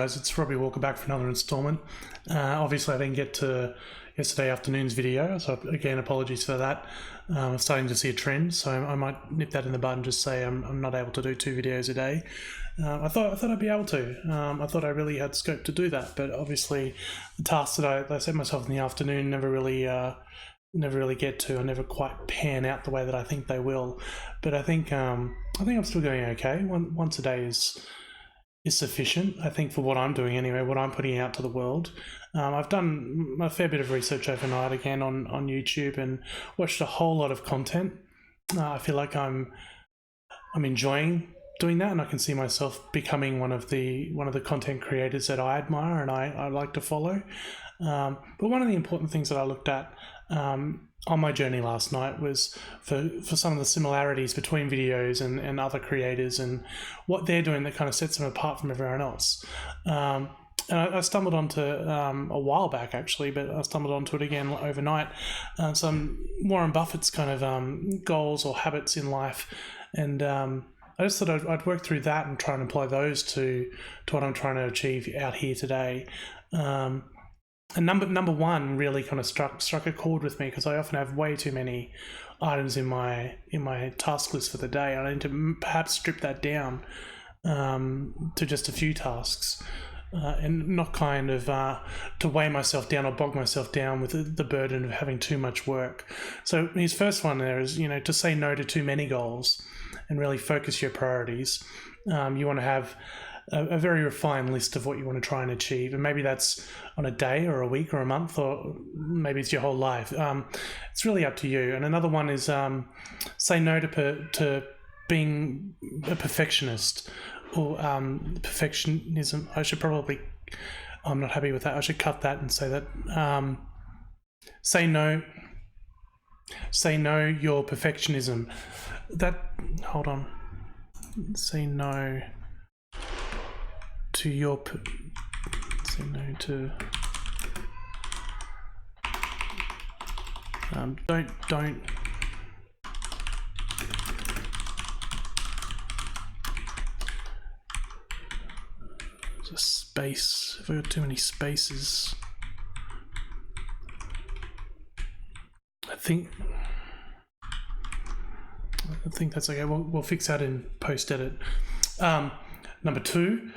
guys, it's Robbie Walker back for another installment. Obviously I didn't get to yesterday afternoon's video, so again, apologies for that. I'm starting to see a trend, so I might nip that in the bud and just say I'm not able to do 2 videos a day. I thought I'd be able to. I thought I really had scope to do that, but obviously the tasks that I set myself in the afternoon never really get to. I never quite pan out the way that I think they will. But I think I'm still going okay. Once a day is sufficient, I think, for what I'm doing anyway, what I'm putting out to the world. I've done a fair bit of research overnight again on YouTube and watched a whole lot of content. I feel like I'm enjoying doing that, and I can see myself becoming one of the content creators that I admire and I like to follow. But one of the important things that I looked at on my journey last night was for some of the similarities between videos and other creators and what they're doing that kind of sets them apart from everyone else. And I stumbled onto a while back actually, but I stumbled onto it again overnight. Some Warren Buffett's kind of goals or habits in life, and I just thought I'd work through that and try and apply those to what I'm trying to achieve out here today. And number one really kind of struck a chord with me, because I often have way too many items in my task list for the day. I need to perhaps strip that down to just a few tasks, and not kind of to weigh myself down or bog myself down with the burden of having too much work. So his first one there is, to say no to too many goals and really focus your priorities. You want to have a very refined list of what you want to try and achieve, and maybe that's on a day or a week or a month, or maybe it's your whole life. It's really up to you. And another one is say no to being a perfectionist or perfectionism. I'm not happy with that. I should cut that and say that. Say no your perfectionism. Hold on. Say no to your say no to don't there's a space. If I got too many spaces, I think that's okay. We'll fix that in post edit. Number 2,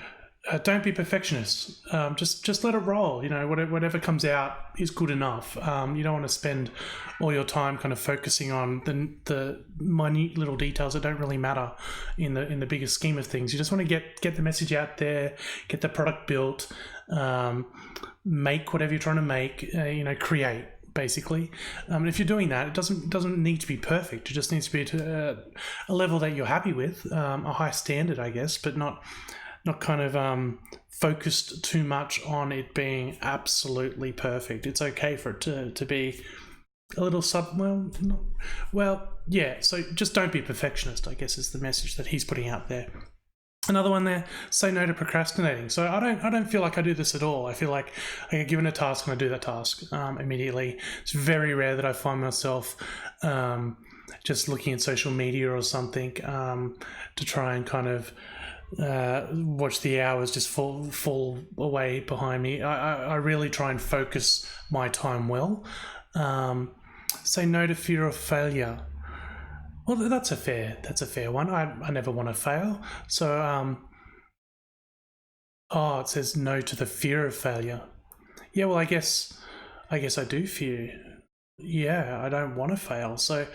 don't be perfectionist. Just let it roll. Whatever comes out is good enough. You don't want to spend all your time kind of focusing on the minute little details that don't really matter in the bigger scheme of things. You just want to get the message out there, get the product built, make whatever you're trying to make. Create. Basically, and if you're doing that, it doesn't need to be perfect. It just needs to be to a level that you're happy with, a high standard, I guess, but not kind of focused too much on it being absolutely perfect. It's okay for it to be a little So just don't be a perfectionist, I guess, is the message that he's putting out there. Another one there, say no to procrastinating. So I don't feel like I do this at all. I feel like I get given a task and I do that task immediately. It's very rare that I find myself just looking at social media or something to try and kind of watch the hours just fall away behind me. I really try and focus my time well. Say no to fear of failure. Well, that's a fair one. I never want to fail. So, it says no to the fear of failure. Yeah, well, I guess I do fear. Yeah, I don't want to fail. So,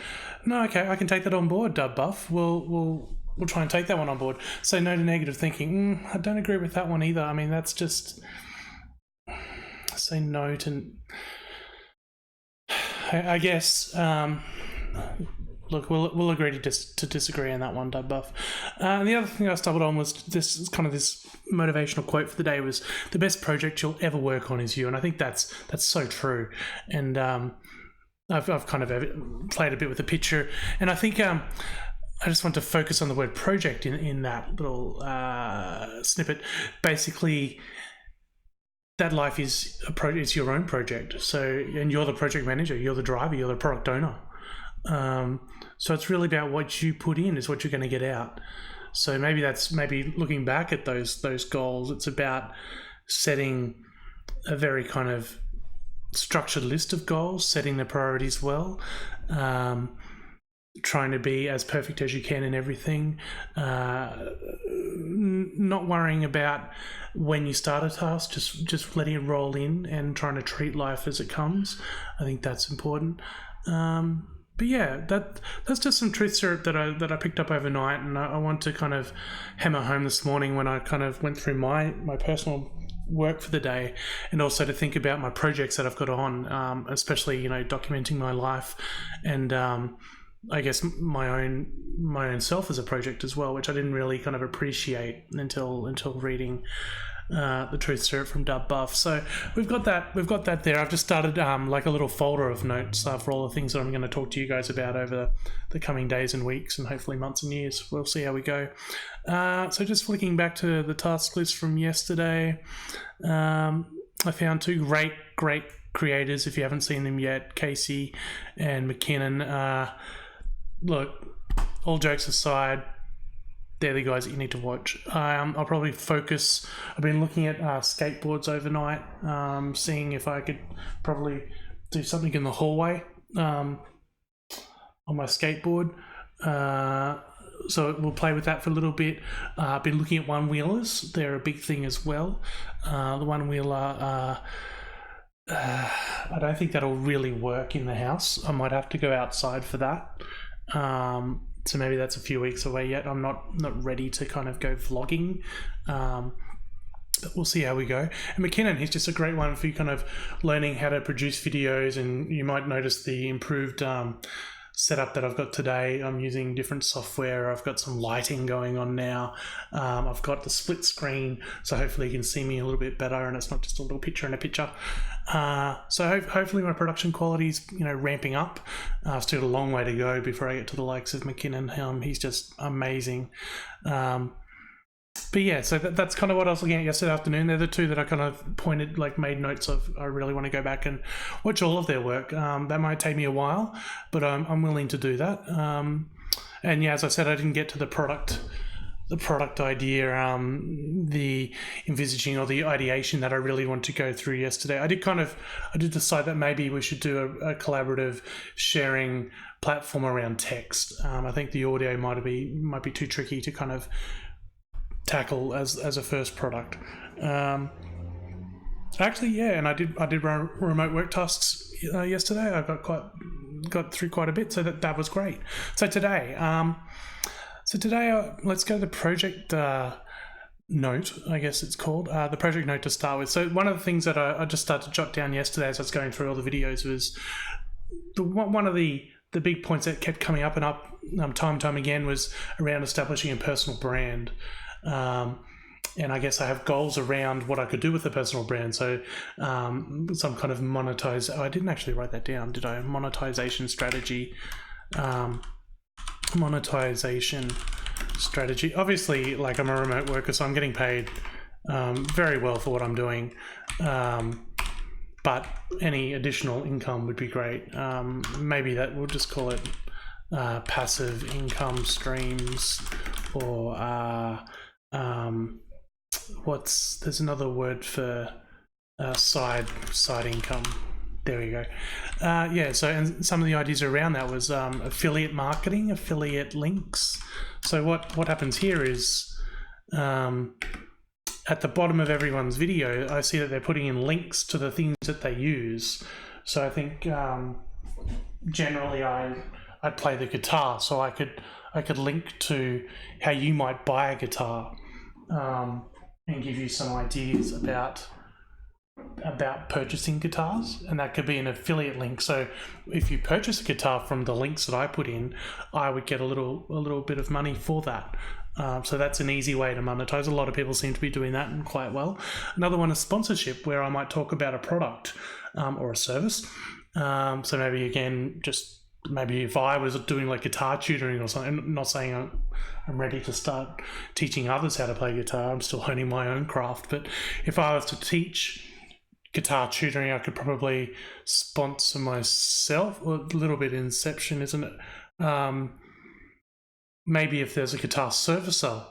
no, okay, I can take that on board, Dub Buff. We'll try and take that one on board. Say no to negative thinking. I don't agree with that one either. I mean, that's just say no to. I guess. Look, we'll agree to disagree on that one, Dub Buff. And the other thing I stumbled on was this motivational quote for the day was, "The best project you'll ever work on is you," and I think that's so true. And I've kind of played a bit with the picture, and I think I just want to focus on the word project in that little snippet. Basically, that life is it's your own project. So, and you're the project manager, you're the driver, you're the product owner. So it's really about what you put in is what you're going to get out. So maybe that's looking back at those goals. It's about setting a very kind of structured list of goals, setting the priorities well, trying to be as perfect as you can in everything, not worrying about when you start a task, just letting it roll in and trying to treat life as it comes. I think that's important. But yeah, that's just some truth syrup that I picked up overnight, and I want to kind of hammer home this morning when I kind of went through my personal work for the day, and also to think about my projects that I've got on, especially documenting my life, and I guess my own self as a project as well, which I didn't really kind of appreciate until reading the truth syrup from Dub Buff. So we've got that there. I've just started like a little folder of notes for all the things that I'm going to talk to you guys about over the coming days and weeks, and hopefully months and years. We'll see how we go. So just flicking back to the task list from yesterday, I found two great creators. If you haven't seen them yet, Casey and McKinnon. Look, all jokes aside, they're the guys that you need to watch. I'll probably focus. I've been looking at skateboards overnight, seeing if I could probably do something in the hallway on my skateboard. So we'll play with that for a little bit. I've been looking at one-wheelers. They're a big thing as well. The one-wheeler, I don't think that'll really work in the house. I might have to go outside for that. So maybe that's a few weeks away yet. I'm not ready to kind of go vlogging, but we'll see how we go. And McKinnon, he's just a great one for you kind of learning how to produce videos, and you might notice the improved setup that I've got today. I'm using different software. I've got some lighting going on now. I've got the split screen, so hopefully you can see me a little bit better, and it's not just a little picture in a picture. So hopefully my production quality is ramping up. I've still got a long way to go before I get to the likes of McKinnon. He's just amazing. But yeah, so that's kind of what I was looking at yesterday afternoon. They're the two that I kind of made notes of. I really want to go back and watch all of their work. That might take me a while, but I'm willing to do that. And yeah, as I said, I didn't get to the product idea, the envisaging or the ideation that I really want to go through yesterday. I did decide that maybe we should do a collaborative sharing platform around text. I think the audio might be too tricky to kind of tackle as a first product. Actually, yeah, and I did run remote work tasks yesterday. I got through quite a bit, so that was great. So today, let's go to the project note, I guess it's called, the project note to start with. So one of the things that I just started to jot down yesterday as I was going through all the videos was one of the big points that kept coming up and up time and time again was around establishing a personal brand. And I guess I have goals around what I could do with the personal brand. So some kind of I didn't actually write that down, did I? Monetization strategy. Obviously, like, I'm a remote worker, so I'm getting paid very well for what I'm doing. But any additional income would be great. Maybe we'll just call it passive income streams, or there's another word for side income. There we go. Yeah, so, and some of the ideas around that was affiliate marketing, affiliate links. So what happens here is at the bottom of everyone's video, I see that they're putting in links to the things that they use. So I think generally I'd play the guitar, so I could link to how you might buy a guitar, and give you some ideas about purchasing guitars, and that could be an affiliate link. So if you purchase a guitar from the links that I put in, I would get a little bit of money for that. So that's an easy way to monetize. A lot of people seem to be doing that, and quite well. Another one is sponsorship, where I might talk about a product or a service. So maybe, again, maybe if I was doing like guitar tutoring or something, I'm not saying I'm ready to start teaching others how to play guitar. I'm still honing my own craft. But if I was to teach guitar tutoring, I could probably sponsor myself. A little bit Inception, isn't it? maybe if there's a guitar servicer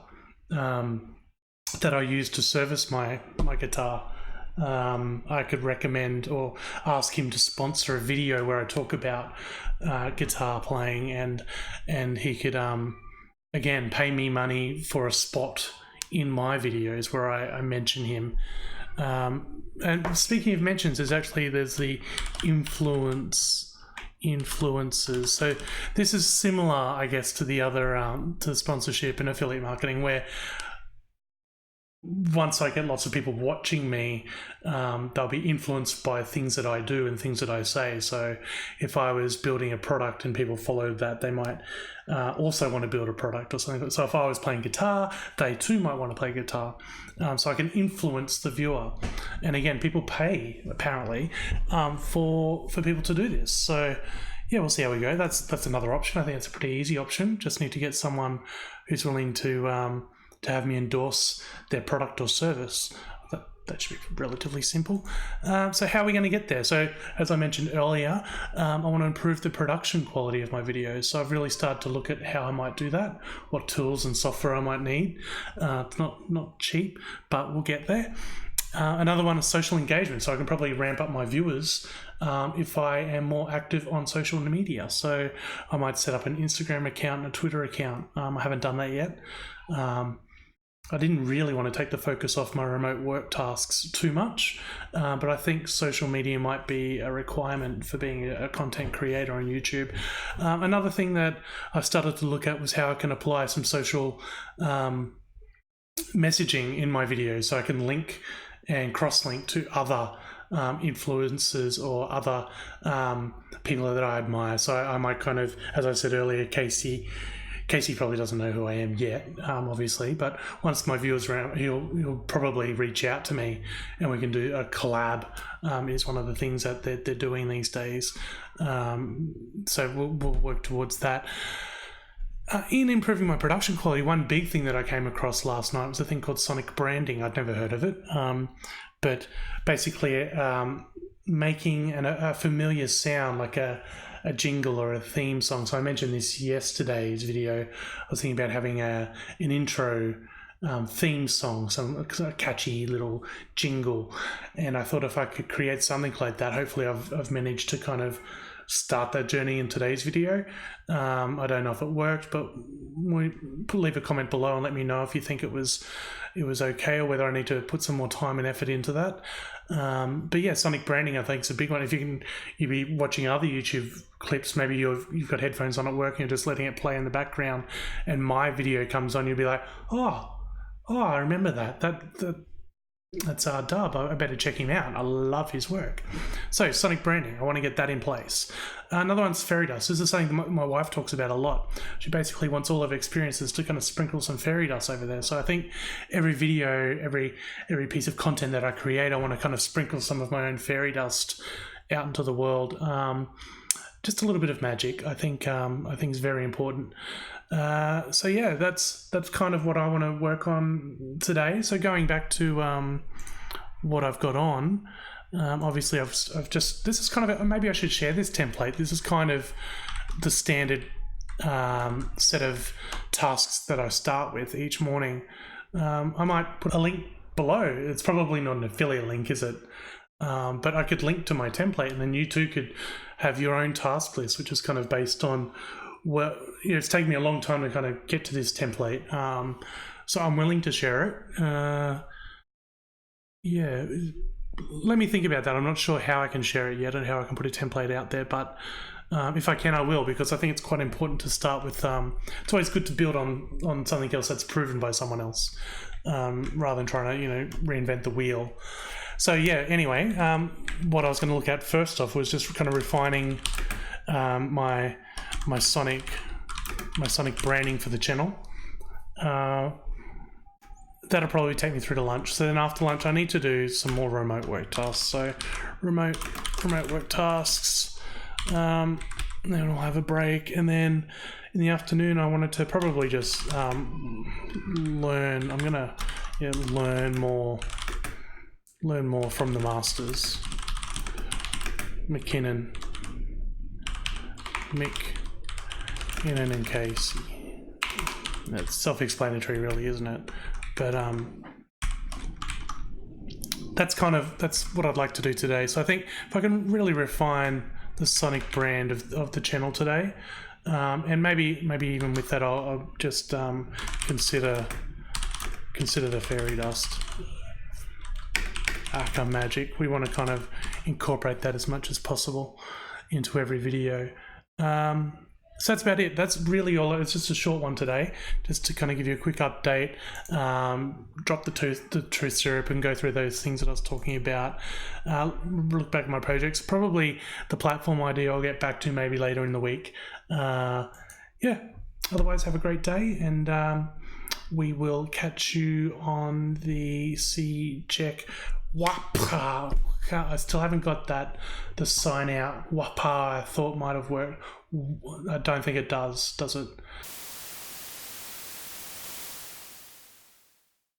that I use to service my guitar, I could recommend or ask him to sponsor a video where I talk about guitar playing, and he could again pay me money for a spot in my videos where I mention him. And speaking of mentions, there's the influencers. So this is similar, I guess, to the other to sponsorship and affiliate marketing, where once I get lots of people watching me, they'll be influenced by things that I do and things that I say. So if I was building a product and people followed that, they might also want to build a product or something. So if I was playing guitar, they too might want to play guitar. So I can influence the viewer. And again, people pay, apparently, for people to do this. So yeah, we'll see how we go. That's another option. I think it's a pretty easy option. Just need to get someone who's willing to have me endorse their product or service. That should be relatively simple. So how are we going to get there? So as I mentioned earlier, I want to improve the production quality of my videos. So I've really started to look at how I might do that, what tools and software I might need. It's not cheap, but we'll get there. Another one is social engagement. So I can probably ramp up my viewers if I am more active on social media. So I might set up an Instagram account and a Twitter account. I haven't done that yet. I didn't really want to take the focus off my remote work tasks too much, but I think social media might be a requirement for being a content creator on YouTube. Another thing that I started to look at was how I can apply some social messaging in my videos, so I can link and cross-link to other influencers or other people that I admire. So I might kind of, as I said earlier, Casey probably doesn't know who I am yet, obviously, but once my viewers around, he'll probably reach out to me and we can do a collab. Is one of the things that they're doing these days. So we'll work towards that. In improving my production quality, one big thing that I came across last night was a thing called sonic branding. I'd never heard of it, but basically making a familiar sound, like a jingle or a theme song. So I mentioned this yesterday's video. I was thinking about having an intro theme song, some catchy little jingle, and I thought if I could create something like that, hopefully I've managed to kind of start that journey in today's video. I don't know if it worked, but leave a comment below and let me know if you think it was okay, or whether I need to put some more time and effort into that. But yeah, sonic branding I think is a big one. If you'll be watching other YouTube clips, maybe you've got headphones on at work and you're just letting it play in the background, and my video comes on, you'll be like, oh, I remember that's our Dub. I better check him out. I love his work. So sonic branding, I want to get that in place. Another one's fairy dust. This is something that my wife talks about a lot. She basically wants all of her experiences to kind of sprinkle some fairy dust over there. So I think every video, every piece of content that I create, I want to kind of sprinkle some of my own fairy dust out into the world. Just a little bit of magic, I think is very important. So yeah, that's kind of what I want to work on today. So going back to what I've got on, obviously I've just, this is kind of maybe I should share this template. This is kind of the standard set of tasks that I start with each morning. I might put a link below. It's probably not an affiliate link, is it? But I could link to my template, and then you too could have your own task list, which is kind of based on it's taken me a long time to kind of get to this template. So I'm willing to share it. Yeah, let me think about that. I'm not sure how I can share it yet and how I can put a template out there, but if I can, I will, because I think it's quite important to start with. It's always good to build on something else that's proven by someone else, rather than trying to reinvent the wheel. So yeah, anyway, what I was going to look at first off was just kind of refining my sonic branding for the channel. That'll probably take me through to lunch. So then after lunch, I need to do some more remote work tasks. So remote work tasks. Then I'll have a break, and then in the afternoon, I wanted to probably just learn. I'm gonna learn more from the masters. McKinnon and Casey. it's self-explanatory, really, isn't it? But that's what I'd like to do today. So I think if I can really refine the sonic brand of the channel today, and maybe even with that, I'll just consider the fairy dust, Arkham magic. We want to kind of incorporate that as much as possible into every video. So that's about it. That's really all. It's just a short one today, just to kind of give you a quick update, drop the truth syrup and go through those things that I was talking about. Look back at my projects. Probably the platform idea I'll get back to maybe later in the week. Yeah. Otherwise, have a great day, and we will catch you on the C check. Wapa. I still haven't got the sign out. Wapa I thought might have worked. I don't think it does it?